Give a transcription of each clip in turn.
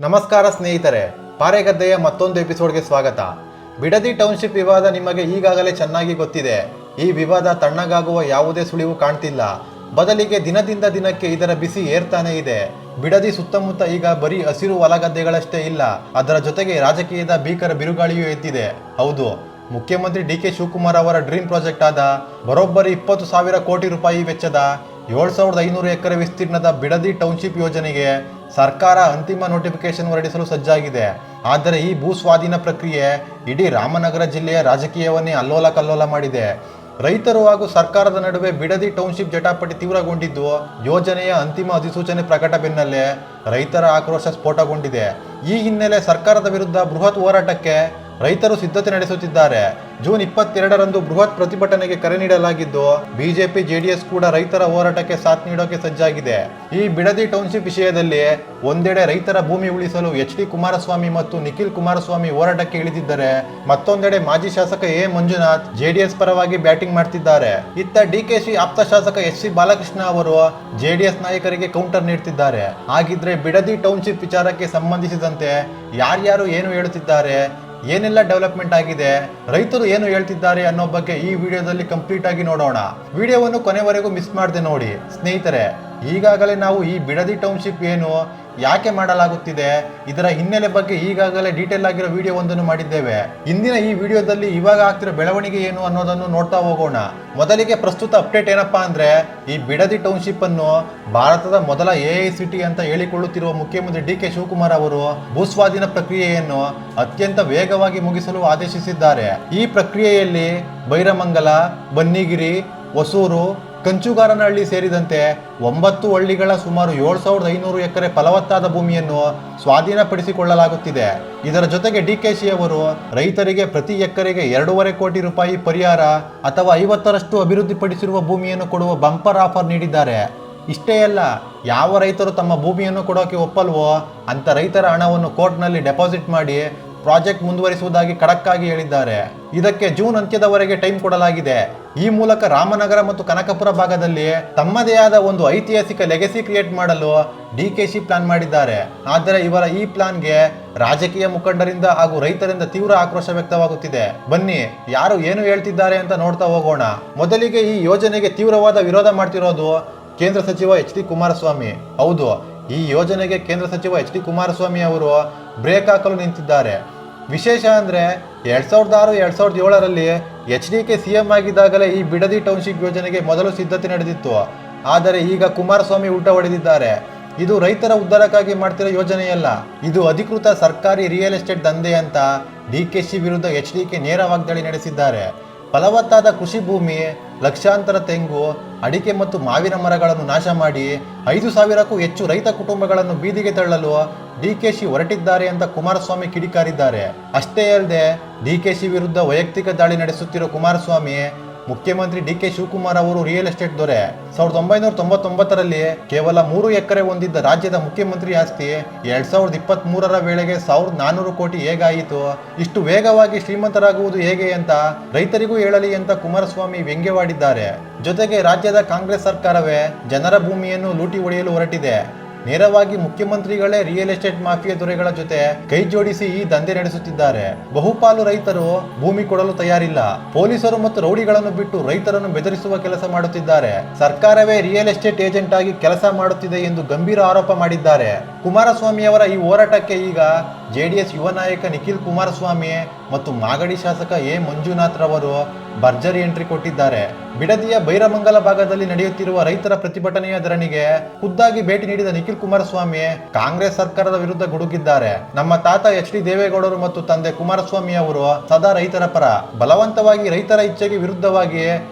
ನಮಸ್ಕಾರ ಸ್ನೇಹಿತರೆ, ಪಾರೆಗದ್ದೆಯ ಮತ್ತೊಂದು ಎಪಿಸೋಡ್ಗೆ ಸ್ವಾಗತ. ಬಿಡದಿ ಟೌನ್ಶಿಪ್ ವಿವಾದ ನಿಮಗೆ ಈಗಾಗಲೇ ಚೆನ್ನಾಗಿ ಗೊತ್ತಿದೆ. ಈ ವಿವಾದ ತಣ್ಣಗಾಗುವ ಯಾವುದೇ ಸುಳಿವು ಕಾಣ್ತಿಲ್ಲ. ಬದಲಿಗೆ ದಿನದಿಂದ ದಿನಕ್ಕೆ ಇದರ ಬಿಸಿ ಏರ್ತಾನೆ ಇದೆ. ಬಿಡದಿ ಸುತ್ತಮುತ್ತ ಈಗ ಬರೀ ಹಸಿರು ಹೊಲಗದ್ದೆಗಳಷ್ಟೇ ಇಲ್ಲ, ಅದರ ಜೊತೆಗೆ ರಾಜಕೀಯದ ಭೀಕರ ಬಿರುಗಾಳಿಯೂ ಎದ್ದಿದೆ. ಹೌದು, ಮುಖ್ಯಮಂತ್ರಿ ಡಿ.ಕೆ. ಶಿವಕುಮಾರ್ ಅವರ ಡ್ರೀಮ್ ಪ್ರಾಜೆಕ್ಟ್ ಆದ ಬರೋಬ್ಬರಿ 20,000 ಕೋಟಿ ರೂಪಾಯಿ ವೆಚ್ಚದ 7,500 ಎಕರೆ ವಿಸ್ತೀರ್ಣದ ಬಿಡದಿ ಟೌನ್ಶಿಪ್ ಯೋಜನೆಗೆ ಸರ್ಕಾರ ಅಂತಿಮ ನೋಟಿಫಿಕೇಶನ್ ಹೊರಡಿಸಲು ಸಜ್ಜಾಗಿದೆ. ಆದರೆ ಈ ಭೂ ಸ್ವಾಧೀನ ಪ್ರಕ್ರಿಯೆ ಇಡೀ ರಾಮನಗರ ಜಿಲ್ಲೆಯ ರಾಜಕೀಯವನ್ನೇ ಅಲ್ಲೋಲ ಕಲ್ಲೋಲ ಮಾಡಿದೆ. ರೈತರು ಹಾಗೂ ಸರ್ಕಾರದ ನಡುವೆ ಬಿಡದಿ ಟೌನ್ಶಿಪ್ ಜಟಾಪಟಿ ತೀವ್ರಗೊಂಡಿದ್ದು, ಯೋಜನೆಯ ಅಂತಿಮ ಅಧಿಸೂಚನೆ ಪ್ರಕಟ ಬೆನ್ನಲ್ಲೇ ರೈತರ ಆಕ್ರೋಶ ಸ್ಫೋಟಗೊಂಡಿದೆ. ಈ ಹಿನ್ನೆಲೆ ಸರ್ಕಾರದ ವಿರುದ್ಧ ಬೃಹತ್ ಹೋರಾಟಕ್ಕೆ ರೈತರು ಸಿದ್ಧತೆ ನಡೆಸುತ್ತಿದ್ದಾರೆ. ಜೂನ್ 22ರಂದು ಬೃಹತ್ ಪ್ರತಿಭಟನೆಗೆ ಕರೆ ನೀಡಲಾಗಿದ್ದು, ಬಿಜೆಪಿ ಜೆಡಿಎಸ್ ಕೂಡ ರೈತರ ಹೋರಾಟಕ್ಕೆ ಸಾಥ್ ನೀಡೋಕೆ ಸಜ್ಜಾಗಿದೆ. ಈ ಬಿಡದಿ ಟೌನ್ಶಿಪ್ ವಿಷಯದಲ್ಲಿ ಒಂದೆಡೆ ರೈತರ ಭೂಮಿ ಉಳಿಸಲು ಎಚ್.ಡಿ. ಕುಮಾರಸ್ವಾಮಿ ಮತ್ತು ನಿಖಿಲ್ ಕುಮಾರಸ್ವಾಮಿ ಹೋರಾಟಕ್ಕೆ ಇಳಿದಿದ್ದರೆ, ಮತ್ತೊಂದೆಡೆ ಮಾಜಿ ಶಾಸಕ ಎ. ಮಂಜುನಾಥ್ ಜೆಡಿಎಸ್ ಪರವಾಗಿ ಬ್ಯಾಟಿಂಗ್ ಮಾಡ್ತಿದ್ದಾರೆ. ಇತ್ತ ಡಿಕೆಶಿ ಆಪ್ತ ಶಾಸಕ ಎಸ್.ಸಿ. ಬಾಲಕೃಷ್ಣ ಅವರು ಜೆಡಿಎಸ್ ನಾಯಕರಿಗೆ ಕೌಂಟರ್ ನೀಡುತ್ತಿದ್ದಾರೆ. ಹಾಗಿದ್ರೆ ಬಿಡದಿ ಟೌನ್ಶಿಪ್ ವಿಚಾರಕ್ಕೆ ಸಂಬಂಧಿಸಿದಂತೆ ಯಾರ್ಯಾರು ಏನು ಹೇಳುತ್ತಿದ್ದಾರೆ, ಏನೆಲ್ಲ ಡೆವಲಪ್ಮೆಂಟ್ ಆಗಿದೆ, ರೈತರು ಏನು ಹೇಳ್ತಿದ್ದಾರೆ ಅನ್ನೋ ಬಗ್ಗೆ ಈ ವಿಡಿಯೋದಲ್ಲಿ ಕಂಪ್ಲೀಟ್ ಆಗಿ ನೋಡೋಣ. ವಿಡಿಯೋವನ್ನು ಕೊನೆವರೆಗೂ ಮಿಸ್ ಮಾಡದೆ ನೋಡಿ. ಸ್ನೇಹಿತರೆ, ಈಗಾಗಲೇ ನಾವು ಈ ಬಿಡದಿ ಟೌನ್ಶಿಪ್ ಏನು, ಯಾಕೆ ಮಾಡಲಾಗುತ್ತಿದೆ, ಇದರ ಹಿನ್ನೆಲೆ ಬಗ್ಗೆ ಈಗಾಗಲೇ ಡೀಟೇಲ್ ಆಗಿರೋ ವಿಡಿಯೋ ಒಂದನ್ನು ಮಾಡಿದ್ದೇವೆ. ಇಂದಿನ ಈ ವಿಡಿಯೋದಲ್ಲಿ ಇವಾಗ ಆಗ್ತಿರೋ ಬೆಳವಣಿಗೆ ಏನು ಅನ್ನೋದನ್ನು ನೋಡ್ತಾ ಹೋಗೋಣ. ಮೊದಲಿಗೆ ಪ್ರಸ್ತುತ ಅಪ್ಡೇಟ್ ಏನಪ್ಪಾ ಅಂದ್ರೆ, ಈ ಬಿಡದಿ ಟೌನ್ಶಿಪ್ ಅನ್ನು ಭಾರತದ ಮೊದಲ AICT ಅಂತ ಹೇಳಿಕೊಳ್ಳುತ್ತಿರುವ ಮುಖ್ಯಮಂತ್ರಿ ಡಿ.ಕೆ. ಶಿವಕುಮಾರ್ ಅವರು ಭೂಸ್ವಾಧೀನ ಪ್ರಕ್ರಿಯೆಯನ್ನು ಅತ್ಯಂತ ವೇಗವಾಗಿ ಮುಗಿಸಲು ಆದೇಶಿಸಿದ್ದಾರೆ. ಈ ಪ್ರಕ್ರಿಯೆಯಲ್ಲಿ ಬೈರಮಂಗಲ, ಬನ್ನಿಗಿರಿ, ಹೊಸೂರು, ಕಂಚುಗಾರನಹಳ್ಳಿ ಸೇರಿದಂತೆ 9 ಹಳ್ಳಿಗಳ ಸುಮಾರು 7,500 ಎಕರೆ ಫಲವತ್ತಾದ ಭೂಮಿಯನ್ನು ಸ್ವಾಧೀನಪಡಿಸಿಕೊಳ್ಳಲಾಗುತ್ತಿದೆ. ಇದರ ಜೊತೆಗೆ ಡಿಕೆಶಿ ಅವರು ರೈತರಿಗೆ ಪ್ರತಿ ಎಕರೆಗೆ 2.5 ಕೋಟಿ ರೂಪಾಯಿ ಪರಿಹಾರ ಅಥವಾ 50ರಷ್ಟು ಅಭಿವೃದ್ಧಿಪಡಿಸಿರುವ ಭೂಮಿಯನ್ನು ಕೊಡುವ ಬಂಪರ್ ಆಫರ್ ನೀಡಿದ್ದಾರೆ. ಇಷ್ಟೇ ಅಲ್ಲ, ಯಾವ ರೈತರು ತಮ್ಮ ಭೂಮಿಯನ್ನು ಕೊಡೋಕೆ ಒಪ್ಪಲ್ವೋ ಅಂತ ರೈತರ ಹಣವನ್ನು ಕೋರ್ಟ್ನಲ್ಲಿ ಡೆಪಾಸಿಟ್ ಮಾಡಿ ಪ್ರಾಜೆಕ್ಟ್ ಮುಂದುವರಿಸುವುದಾಗಿ ಖಡಕ್ ಆಗಿ ಹೇಳಿದ್ದಾರೆ. ಇದಕ್ಕೆ ಜೂನ್ ಅಂತ್ಯದವರೆಗೆ ಟೈಮ್ ಕೊಡಲಾಗಿದೆ. ಈ ಮೂಲಕ ರಾಮನಗರ ಮತ್ತು ಕನಕಪುರ ಭಾಗದಲ್ಲಿ ತಮ್ಮದೇ ಆದ ಒಂದು ಐತಿಹಾಸಿಕ ಲೆಗಸಿ ಕ್ರಿಯೇಟ್ ಮಾಡಲು ಡಿಕೆಶಿ ಪ್ಲಾನ್ ಮಾಡಿದ್ದಾರೆ. ಆದರೆ ಇವರ ಈ ಪ್ಲಾನ್ಗೆ ರಾಜಕೀಯ ಮುಖಂಡರಿಂದ ಹಾಗೂ ರೈತರಿಂದ ತೀವ್ರ ಆಕ್ರೋಶ ವ್ಯಕ್ತವಾಗುತ್ತಿದೆ. ಬನ್ನಿ, ಯಾರು ಏನು ಹೇಳ್ತಿದ್ದಾರೆ ಅಂತ ನೋಡ್ತಾ ಹೋಗೋಣ. ಮೊದಲಿಗೆ ಈ ಯೋಜನೆಗೆ ತೀವ್ರವಾದ ವಿರೋಧ ಮಾಡ್ತಿರೋದು ಕೇಂದ್ರ ಸಚಿವ ಎಚ್.ಡಿ. ಕುಮಾರಸ್ವಾಮಿ. ಹೌದು, ಈ ಯೋಜನೆಗೆ ಕೇಂದ್ರ ಸಚಿವ ಎಚ್.ಡಿ. ಕುಮಾರಸ್ವಾಮಿ ಅವರು ಬ್ರೇಕ್ ಹಾಕಲು ನಿಂತಿದ್ದಾರೆ. ವಿಶೇಷ ಅಂದರೆ 2006-2007ರಲ್ಲಿ ಎಚ್.ಡಿ.ಕೆ CM ಆಗಿದ್ದಾಗಲೇ ಈ ಬಿಡದಿ ಟೌನ್ಶಿಪ್ ಯೋಜನೆಗೆ ಮೊದಲು ಸಿದ್ಧತೆ ನಡೆದಿತ್ತು. ಆದರೆ ಈಗ ಕುಮಾರಸ್ವಾಮಿ ಉಲ್ಟಾ ಹೊಡೆದಿದ್ದಾರೆ. ಇದು ರೈತರ ಉದ್ಧಾರಕ್ಕಾಗಿ ಮಾಡ್ತಿರೋ ಯೋಜನೆಯಲ್ಲ, ಇದು ಅಧಿಕೃತ ಸರ್ಕಾರಿ ರಿಯಲ್ ಎಸ್ಟೇಟ್ ದಂಧೆ ಅಂತ ಡಿಕೆಶಿ ವಿರುದ್ಧ ಎಚ್.ಡಿ.ಕೆ ನೇರ ವಾಗ್ದಾಳಿ ನಡೆಸಿದ್ದಾರೆ. ಫಲವತ್ತಾದ ಕೃಷಿ ಭೂಮಿ, ಲಕ್ಷಾಂತರ ತೆಂಗು, ಅಡಿಕೆ ಮತ್ತು ಮಾವಿನ ಮರಗಳನ್ನು ನಾಶ ಮಾಡಿ 5,000ಕ್ಕೂ ಹೆಚ್ಚು ರೈತ ಕುಟುಂಬಗಳನ್ನು ಬೀದಿಗೆ ತಳ್ಳಲು ಡಿಕೆಶಿ ಹೊರಟಿದ್ದಾರೆ ಅಂತ ಕುಮಾರಸ್ವಾಮಿ ಕಿಡಿಕಾರಿದ್ದಾರೆ. ಅಷ್ಟೇ ಅಲ್ಲದೆ ಡಿಕೆಶಿ ವಿರುದ್ಧ ವೈಯಕ್ತಿಕ ದಾಳಿ ನಡೆಸುತ್ತಿರೋ ಕುಮಾರಸ್ವಾಮಿ, ಮುಖ್ಯಮಂತ್ರಿ ಡಿ.ಕೆ. ಶಿವಕುಮಾರ್ ಅವರು ರಿಯಲ್ ಎಸ್ಟೇಟ್ ದೊರೆ. 1999ರಲ್ಲಿ ಕೇವಲ 3 ಎಕರೆ ಹೊಂದಿದ್ದ ರಾಜ್ಯದ ಮುಖ್ಯಮಂತ್ರಿ ಆಸ್ತಿ 2023ರ ವೇಳೆಗೆ 1,400 ಕೋಟಿ ಹೇಗಾಯಿತು, ಇಷ್ಟು ವೇಗವಾಗಿ ಶ್ರೀಮಂತರಾಗುವುದು ಹೇಗೆ ಅಂತ ರೈತರಿಗೂ ಹೇಳಲಿ ಅಂತ ಕುಮಾರಸ್ವಾಮಿ ವ್ಯಂಗ್ಯವಾಡಿದ್ದಾರೆ. ಜೊತೆಗೆ ರಾಜ್ಯದ ಕಾಂಗ್ರೆಸ್ ಸರ್ಕಾರವೇ ಜನರ ಭೂಮಿಯನ್ನು ಲೂಟಿ ಹೊಡೆಯಲು ಹೊರಟಿದೆ. ನೇರವಾಗಿ ಮುಖ್ಯಮಂತ್ರಿಗಳೇ ರಿಯಲ್ ಎಸ್ಟೇಟ್ ಮಾಫಿಯಾ ದೊರೆಗಳ ಜೊತೆ ಕೈ ಜೋಡಿಸಿ ಈ ದಂಧೆ ನಡೆಸುತ್ತಿದ್ದಾರೆ. ಬಹುಪಾಲು ರೈತರು ಭೂಮಿ ಕೊಡಲು ತಯಾರಿಲ್ಲ. ಪೊಲೀಸರು ಮತ್ತು ರೌಡಿಗಳನ್ನು ಬಿಟ್ಟು ರೈತರನ್ನು ಬೆದರಿಸುವ ಕೆಲಸ ಮಾಡುತ್ತಿದ್ದಾರೆ. ಸರ್ಕಾರವೇ ರಿಯಲ್ ಎಸ್ಟೇಟ್ ಏಜೆಂಟ್ ಆಗಿ ಕೆಲಸ ಮಾಡುತ್ತಿದೆ ಎಂದು ಗಂಭೀರ ಆರೋಪ ಮಾಡಿದ್ದಾರೆ. ಕುಮಾರಸ್ವಾಮಿಯವರ ಈ ಹೋರಾಟಕ್ಕೆ ಈಗ ಜೆಡಿಎಸ್ ಯುವ ನಾಯಕ ನಿಖಿಲ್ ಕುಮಾರಸ್ವಾಮಿ ಮತ್ತು ಮಾಗಡಿ ಶಾಸಕ ಎ. ಮಂಜುನಾಥ್ ರವರು ಭರ್ಜರಿ ಎಂಟ್ರಿ ಕೊಟ್ಟಿದ್ದಾರೆ. ಬಿಡದಿಯ ಬೈರಮಂಗಲ ಭಾಗದಲ್ಲಿ ನಡೆಯುತ್ತಿರುವ ರೈತರ ಪ್ರತಿಭಟನೆಯ ಧರಣಿಗೆ ಖುದ್ದಾಗಿ ಭೇಟಿ ನೀಡಿದ ನಿಖಿಲ್ ಕುಮಾರಸ್ವಾಮಿ ಕಾಂಗ್ರೆಸ್ ಸರ್ಕಾರದ ವಿರುದ್ಧ ಗುಡುಗಿದ್ದಾರೆ. ನಮ್ಮ ತಾತ ಎಚ್.ಡಿ. ದೇವೇಗೌಡರು ಮತ್ತು ತಂದೆ ಕುಮಾರಸ್ವಾಮಿ ಅವರು ಸದಾ ರೈತರ ಪರ. ಬಲವಂತವಾಗಿ ರೈತರ ಇಚ್ಛೆಗೆ ವಿರುದ್ಧವಾಗಿ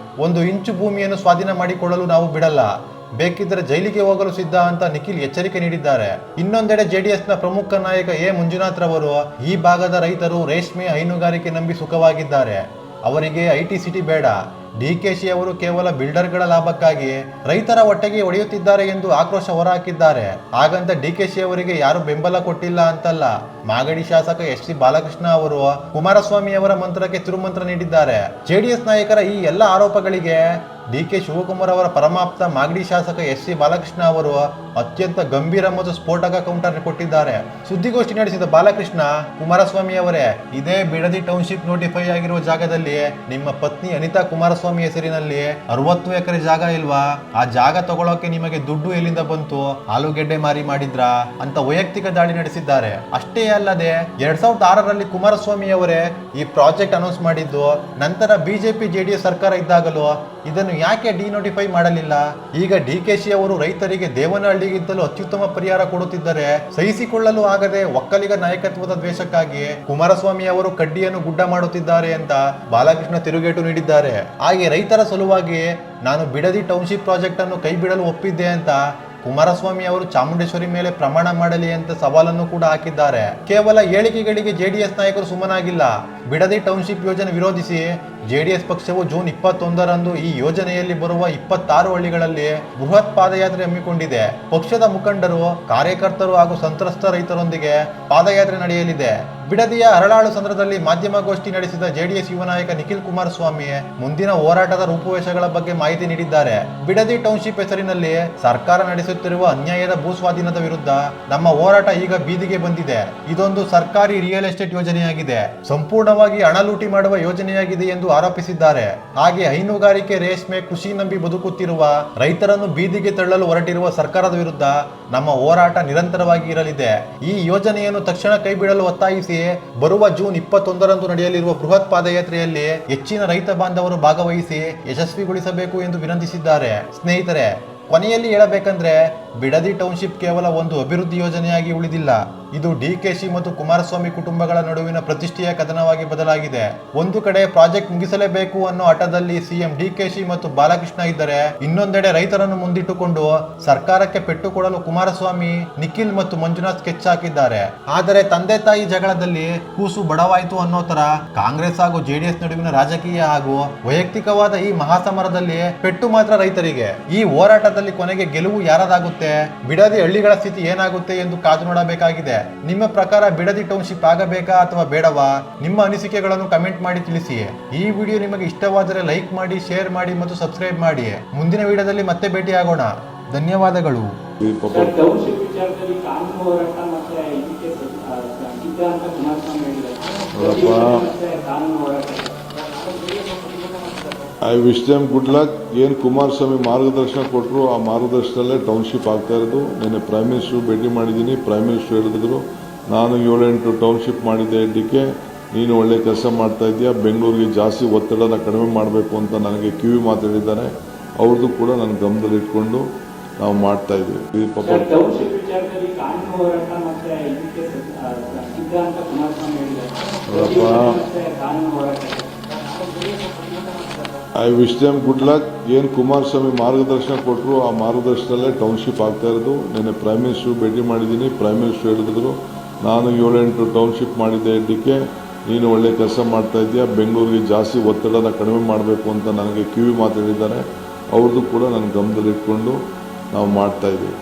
1 ಇಂಚು ಭೂಮಿಯನ್ನು ಸ್ವಾಧೀನ ಮಾಡಿಕೊಳ್ಳಲು ನಾವು ಬಿಡಲ್ಲ, ಬೇಕಿದ್ದರೆ ಜೈಲಿಗೆ ಹೋಗಲು ಸಿದ್ಧ ಅಂತ ನಿಖಿಲ್ ಎಚ್ಚರಿಕೆ ನೀಡಿದ್ದಾರೆ. ಇನ್ನೊಂದೆಡೆ ಜೆಡಿಎಸ್ನ ಪ್ರಮುಖ ನಾಯಕ ಎ. ಮಂಜುನಾಥ್ ರವರು ಈ ಭಾಗದ ರೈತರು ರೇಷ್ಮೆ, ಹೈನುಗಾರಿಕೆ ನಂಬಿ ಸುಖವಾಗಿದ್ದಾರೆ. ಅವರಿಗೆ ಐಟಿ ಸಿಟಿ ಬೇಡ. ಡಿಕೆಶಿ ಅವರು ಕೇವಲ ಬಿಲ್ಡರ್ಗಳ ಲಾಭಕ್ಕಾಗಿ ರೈತರ ಹೊಟ್ಟೆಗೆ ಹೊಡೆಯುತ್ತಿದ್ದಾರೆ ಎಂದು ಆಕ್ರೋಶ ಹೊರಹಾಕಿದ್ದಾರೆ. ಹಾಗಂತ ಡಿಕೆಶಿ ಅವರಿಗೆ ಯಾರು ಬೆಂಬಲ ಕೊಟ್ಟಿಲ್ಲ ಅಂತಲ್ಲ. ಮಾಗಡಿ ಶಾಸಕ ಎಸ್.ಸಿ. ಬಾಲಕೃಷ್ಣ ಅವರು ಕುಮಾರಸ್ವಾಮಿ ಅವರ ಮಂತ್ರಕ್ಕೆ ತಿರುಮಂತ್ರ ನೀಡಿದ್ದಾರೆ. ಜೆಡಿಎಸ್ ನಾಯಕರ ಈ ಎಲ್ಲ ಆರೋಪಗಳಿಗೆ ಡಿ.ಕೆ. ಶಿವಕುಮಾರ್ ಅವರ ಪರಮಾಪ್ತ ಮಾಗಡಿ ಶಾಸಕ ಎಸ್.ಸಿ. ಬಾಲಕೃಷ್ಣ ಅವರು ಅತ್ಯಂತ ಗಂಭೀರ ಮತ್ತು ಸ್ಫೋಟಕ ಕೌಂಟರ್ ಕೊಟ್ಟಿದ್ದಾರೆ. ಸುದ್ದಿಗೋಷ್ಠಿ ನಡೆಸಿದ ಬಾಲಕೃಷ್ಣ, ಕುಮಾರಸ್ವಾಮಿ ಅವರೇ, ಇದೇ ಬಿಡದಿ ಟೌನ್ಶಿಪ್ ನೋಟಿಫೈ ಆಗಿರುವ ಜಾಗದಲ್ಲಿ ನಿಮ್ಮ ಪತ್ನಿ ಅನಿತಾ ಕುಮಾರಸ್ವಾಮಿ ಹೆಸರಿನಲ್ಲಿ 60 ಎಕರೆ ಜಾಗ ಇಲ್ವಾ? ಆ ಜಾಗ ತಗೊಳ್ಳೋಕೆ ನಿಮಗೆ ದುಡ್ಡು ಎಲ್ಲಿಂದ ಬಂತು? ಆಲೂಗೆಡ್ಡೆ ಮಾರಿ ಮಾಡಿದ್ರಾ ಅಂತ ವೈಯಕ್ತಿಕ ದಾಳಿ ನಡೆಸಿದ್ದಾರೆ. ಅಷ್ಟೇ ಅಲ್ಲದೆ 2006ರಲ್ಲಿ ಕುಮಾರಸ್ವಾಮಿ ಅವರೇ ಈ ಪ್ರಾಜೆಕ್ಟ್ ಅನೌನ್ಸ್ ಮಾಡಿದ್ದು, ನಂತರ ಬಿಜೆಪಿ ಜೆಡಿಎಸ್ ಸರ್ಕಾರ ಇದ್ದಾಗಲೂ ಇದನ್ನು ಯಾಕೆ ಡಿನೋಟಿಫೈ ಮಾಡಲಿಲ್ಲ? ಈಗ ಡಿ.ಕೆ.ಶಿ ಅವರು ರೈತರಿಗೆ ದೇವನಹಳ್ಳಿಗಿಂತಲೂ ಅತ್ಯುತ್ತಮ ಪರಿಹಾರ ಕೊಡುತ್ತಿದ್ದರೆ ಸಹಿಸಿಕೊಳ್ಳಲು ಆಗದೆ ಒಕ್ಕಲಿಗ ನಾಯಕತ್ವದ ದ್ವೇಷಕ್ಕಾಗಿ ಕುಮಾರಸ್ವಾಮಿ ಅವರು ಕಡ್ಡಿಯನ್ನು ಗುಡ್ಡ ಮಾಡುತ್ತಿದ್ದಾರೆ ಅಂತ ಬಾಲಕೃಷ್ಣ ತಿರುಗೇಟು ನೀಡಿದ್ದಾರೆ. ಹಾಗೆ ರೈತರ ಸಲುವಾಗಿ ನಾನು ಬಿಡದಿ ಟೌನ್ಶಿಪ್ ಪ್ರಾಜೆಕ್ಟ್ ಅನ್ನು ಕೈ ಬಿಡಲು ಒಪ್ಪಿದ್ದೆ ಅಂತ ಕುಮಾರಸ್ವಾಮಿ ಅವರು ಚಾಮುಂಡೇಶ್ವರಿ ಮೇಲೆ ಪ್ರಮಾಣ ಮಾಡಲಿ ಅಂತ ಸವಾಲನ್ನು ಕೂಡ ಹಾಕಿದ್ದಾರೆ. ಕೇವಲ ಹೇಳಿಕೆಗಳಿಗೆ ಜೆಡಿಎಸ್ ನಾಯಕರು ಸುಮ್ಮನಾಗಿಲ್ಲ. ಬಿಡದಿ ಟೌನ್ಶಿಪ್ ಯೋಜನೆ ವಿರೋಧಿಸಿ ಜೆಡಿಎಸ್ ಪಕ್ಷವು ಜೂನ್ 21ರಂದು ಈ ಯೋಜನೆಯಲ್ಲಿ ಬರುವ 26 ಹಳ್ಳಿಗಳಲ್ಲಿ ಬೃಹತ್ ಪಾದಯಾತ್ರೆ ಹಮ್ಮಿಕೊಂಡಿದೆ. ಪಕ್ಷದ ಮುಖಂಡರು, ಕಾರ್ಯಕರ್ತರು ಹಾಗೂ ಸಂತ್ರಸ್ತ ರೈತರೊಂದಿಗೆ ಪಾದಯಾತ್ರೆ ನಡೆಯಲಿದೆ. ಬಿಡದಿಯ ಅರಳಾಳು ಸಂದ್ರದಲ್ಲಿ ಮಾಧ್ಯಮಗೋಷ್ಠಿ ನಡೆಸಿದ ಜೆಡಿಎಸ್ ಯುವ ನಾಯಕ ನಿಖಿಲ್ ಕುಮಾರಸ್ವಾಮಿ ಮುಂದಿನ ಹೋರಾಟದ ರೂಪುರೇಷೆಗಳ ಬಗ್ಗೆ ಮಾಹಿತಿ ನೀಡಿದ್ದಾರೆ. ಬಿಡದಿ ಟೌನ್ಶಿಪ್ ಹೆಸರಿನಲ್ಲಿ ಸರ್ಕಾರ ನಡೆಸುತ್ತಿರುವ ಅನ್ಯಾಯದ ಭೂಸ್ವಾಧೀನದ ವಿರುದ್ಧ ನಮ್ಮ ಹೋರಾಟ ಈಗ ಬೀದಿಗೆ ಬಂದಿದೆ. ಇದೊಂದು ಸರ್ಕಾರಿ ರಿಯಲ್ ಎಸ್ಟೇಟ್ ಯೋಜನೆಯಾಗಿದೆ, ಸಂಪೂರ್ಣವಾಗಿ ಹಣ ಲೂಟಿ ಮಾಡುವ ಯೋಜನೆಯಾಗಿದೆ ಎಂದು ಆರೋಪಿಸಿದ್ದಾರೆ. ಹಾಗೆ ಹೈನುಗಾರಿಕೆ, ರೇಷ್ಮೆ, ಕೃಷಿ ನಂಬಿ ಬದುಕುತ್ತಿರುವ ರೈತರನ್ನು ಬೀದಿಗೆ ತಳ್ಳಲು ಹೊರಟಿರುವ ಸರ್ಕಾರದ ವಿರುದ್ಧ ನಮ್ಮ ಹೋರಾಟ ನಿರಂತರವಾಗಿ ಇರಲಿದೆ. ಈ ಯೋಜನೆಯನ್ನು ತಕ್ಷಣ ಕೈಬಿಡಲು ಒತ್ತಾಯಿಸಿ ಬರುವ ಜೂನ್ 21ರಂದು ನಡೆಯಲಿರುವ ಬೃಹತ್ ಪಾದಯಾತ್ರೆಯಲ್ಲಿ ಹೆಚ್ಚಿನ ರೈತ ಬಾಂಧವರು ಭಾಗವಹಿಸಿ ಯಶಸ್ವಿಗೊಳಿಸಬೇಕು ಎಂದು ವಿನಂತಿಸಿದ್ದಾರೆ. ಸ್ನೇಹಿತರೆ, ಕೊನೆಯಲ್ಲಿ ಹೇಳಬೇಕಂದ್ರೆ ಬಿಡದಿ ಟೌನ್ಶಿಪ್ ಕೇವಲ ಒಂದು ಅಭಿವೃದ್ಧಿ ಯೋಜನೆಯಾಗಿ ಉಳಿದಿಲ್ಲ. ಇದು ಡಿ.ಕೆ.ಶಿ ಮತ್ತು ಕುಮಾರಸ್ವಾಮಿ ಕುಟುಂಬಗಳ ನಡುವಿನ ಪ್ರತಿಷ್ಠೆಯ ಕದನವಾಗಿ ಬದಲಾಗಿದೆ. ಒಂದು ಕಡೆ ಪ್ರಾಜೆಕ್ಟ್ ಮುಗಿಸಲೇಬೇಕು ಅನ್ನೋ ಹಠದಲ್ಲಿ ಸಿಎಂ ಡಿ.ಕೆ.ಶಿ ಮತ್ತು ಬಾಲಕೃಷ್ಣ ಇದ್ದರೆ, ಇನ್ನೊಂದೆಡೆ ರೈತರನ್ನು ಮುಂದಿಟ್ಟುಕೊಂಡು ಸರ್ಕಾರಕ್ಕೆ ಪೆಟ್ಟು ಕೊಡಲು ಕುಮಾರಸ್ವಾಮಿ, ನಿಖಿಲ್ ಮತ್ತು ಮಂಜುನಾಥ್ ಸ್ಕೆಚ್ ಹಾಕಿದ್ದಾರೆ. ಆದರೆ ತಂದೆ ತಾಯಿ ಜಗಳದಲ್ಲಿ ಕೂಸು ಬಡವಾಯಿತು ಅನ್ನೋ ತರ ಕಾಂಗ್ರೆಸ್ ಹಾಗೂ ಜೆಡಿಎಸ್ ನಡುವಿನ ರಾಜಕೀಯ ಹಾಗೂ ವೈಯಕ್ತಿಕವಾದ ಈ ಮಹಾಸಮರದಲ್ಲಿ ಪೆಟ್ಟು ಮಾತ್ರ ರೈತರಿಗೆ. ಈ ಹೋರಾಟದಲ್ಲಿ ಕೊನೆಗೆ ಗೆಲುವು ಯಾರದಾಗುತ್ತೆ, ಬಿಡದಿ ಹಳ್ಳಿಗಳ ಸ್ಥಿತಿ ಏನಾಗುತ್ತೆ ಎಂದು ಕಾದು ನೋಡಬೇಕಾಗಿದೆ. ನಿಮ್ಮ ಪ್ರಕಾರ ಬಿಡದಿ ಟೌನ್ಶಿಪ್ ಆಗಬೇಕಾ ಅಥವಾ ಬೇಡವಾ? ನಿಮ್ಮ ಅನಿಸಿಕೆಗಳನ್ನು ಕಮೆಂಟ್ ಮಾಡಿ ತಿಳಿಸಿ. ಈ ವಿಡಿಯೋ ನಿಮಗೆ ಇಷ್ಟವಾದರೆ ಲೈಕ್ ಮಾಡಿ, ಶೇರ್ ಮಾಡಿ ಮತ್ತು ಸಬ್ಸ್ಕ್ರೈಬ್ ಮಾಡಿ. ಮುಂದಿನ ವಿಡಿಯೋದಲ್ಲಿ ಮತ್ತೆ ಭೇಟಿಯಾಗೋಣ. ಧನ್ಯವಾದಗಳು. I wish them good luck. ಏನು ಕುಮಾರಸ್ವಾಮಿ ಮಾರ್ಗದರ್ಶನ ಕೊಟ್ಟರು ಆ ಮಾರ್ಗದರ್ಶನದಲ್ಲೇ ಟೌನ್ಶಿಪ್ ಆಗ್ತಾ ಇರೋದು. ನಿನ್ನೆ ಪ್ರೈಮ್ ಮಿನಿಸ್ಟರ್ ಭೇಟಿ ಮಾಡಿದ್ದೀನಿ. ಪ್ರೈಮ್ ಮಿನಿಸ್ಟರ್ ಹೇಳಿದ್ರು, ನಾನು 7-8 ಟೌನ್ಶಿಪ್ ಮಾಡಿದ್ದೆ, ಡಿಕೆ ನೀನು ಒಳ್ಳೆ ಕೆಲಸ ಮಾಡ್ತಾ ಇದೆಯಾ, ಬೆಂಗಳೂರಿಗೆ ಜಾಸ್ತಿ ಒತ್ತಡನ ಕಡಿಮೆ ಮಾಡಬೇಕು ಅಂತ ನನಗೆ ಕಿವಿ ಮಾತಾಡಿದ್ದಾರೆ. ಅವ್ರದ್ದು ಕೂಡ ನನ್ನ ಗಮನದಲ್ಲಿ ಇಟ್ಕೊಂಡು ನಾವು ಮಾಡ್ತಾ ಇದ್ದೀವಿ. I wish them good luck. ಏನು ಕುಮಾರಸ್ವಾಮಿ ಮಾರ್ಗದರ್ಶನ ಕೊಟ್ಟರು ಆ ಮಾರ್ಗದರ್ಶನದಲ್ಲೇ ಟೌನ್ಶಿಪ್ ಆಗ್ತಾ ಇರೋದು. ನಿನ್ನೆ ಪ್ರೈಮ್ ಮಿನಿಸ್ಟರ್ ಭೇಟಿ ಮಾಡಿದ್ದೀನಿ. ಪ್ರೈಮ್ ಮಿನಿಸ್ಟರ್ ಹೇಳಿದ್ರು, ನಾನು 7-8 ಟೌನ್ಶಿಪ್ ಮಾಡಿದ್ದೆ, ಡಿಕೆ ನೀನು ಒಳ್ಳೆ ಕೆಲಸ ಮಾಡ್ತಾ ಇದೆಯಾ, ಬೆಂಗಳೂರಿಗೆ ಜಾಸ್ತಿ ಒತ್ತಡನ ಕಡಿಮೆ ಮಾಡಬೇಕು ಅಂತ ನನಗೆ ಕಿವಿ ಮಾತಾಡಿದ್ದಾರೆ. ಅವ್ರದ್ದು ಕೂಡ ನನ್ನ ಗಮನದಲ್ಲಿ ಇಟ್ಕೊಂಡು ನಾವು ಮಾಡ್ತಾ ಇದ್ದೀವಿ.